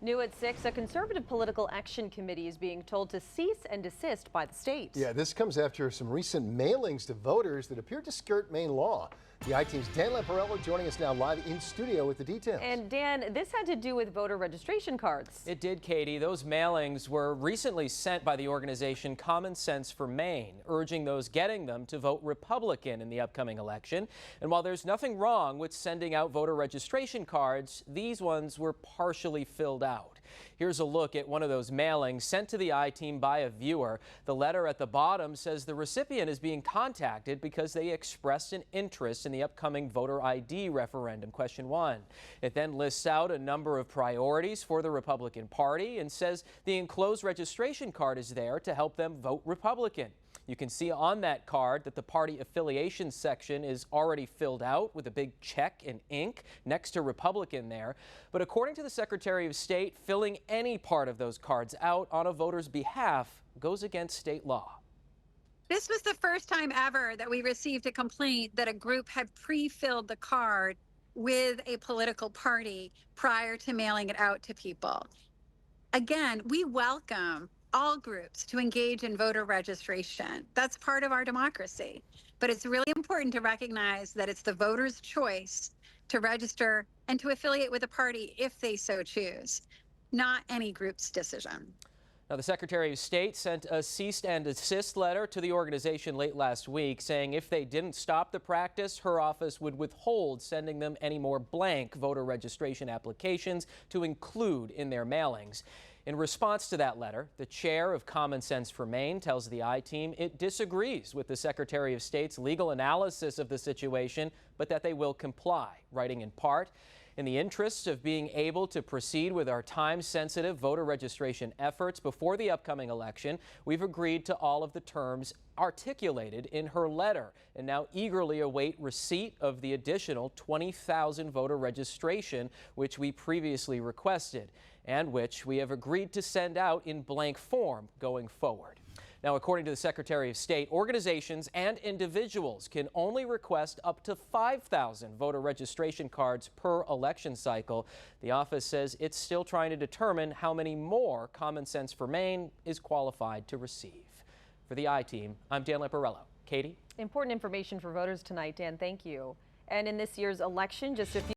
New at 6, a conservative political action committee is being told to cease and desist by the state. Yeah, this comes after some recent mailings to voters that appear to skirt Maine law. The I-Team's Dan Lamparello joining us now live in studio with the details. And Dan, this had to do with voter registration cards. It did, Katie. Those mailings were recently sent by the organization Common Sense for Maine, urging those getting them to vote Republican in the upcoming election. And while there's nothing wrong with sending out voter registration cards, these ones were partially filled out. Here's a look at one of those mailings sent to the I-Team by a viewer. The letter at the bottom says the recipient is being contacted because they expressed an interest in the upcoming voter ID referendum, question 1. It then lists out a number of priorities for the Republican Party and says the enclosed registration card is there to help them vote Republican. You can see on that card that the party affiliation section is already filled out with a big check in ink next to Republican there. But according to the Secretary of State, filling any part of those cards out on a voter's behalf goes against state law. This was the first time ever that we received a complaint that a group had pre-filled the card with a political party prior to mailing it out to people. Again, we welcome all groups to engage in voter registration. That's part of our democracy. But it's really important to recognize that it's the voter's choice to register and to affiliate with a party if they so choose, not any group's decision. Now, the Secretary of State sent a cease and desist letter to the organization late last week saying if they didn't stop the practice, her office would withhold sending them any more blank voter registration applications to include in their mailings. In response to that letter, the chair of Common Sense for Maine tells the I-Team it disagrees with the Secretary of State's legal analysis of the situation, but that they will comply, writing in part, in the interest of being able to proceed with our time-sensitive voter registration efforts before the upcoming election, we've agreed to all of the terms articulated in her letter and now eagerly await receipt of the additional 20,000 voter registration which we previously requested and which we have agreed to send out in blank form going forward. Now, according to the Secretary of State, organizations and individuals can only request up to 5,000 voter registration cards per election cycle. The office says it's still trying to determine how many more Common Sense for Maine is qualified to receive. For the I-Team, I'm Dan Lamparello. Katie? Important information for voters tonight, Dan. Thank you. And in this year's election, just a few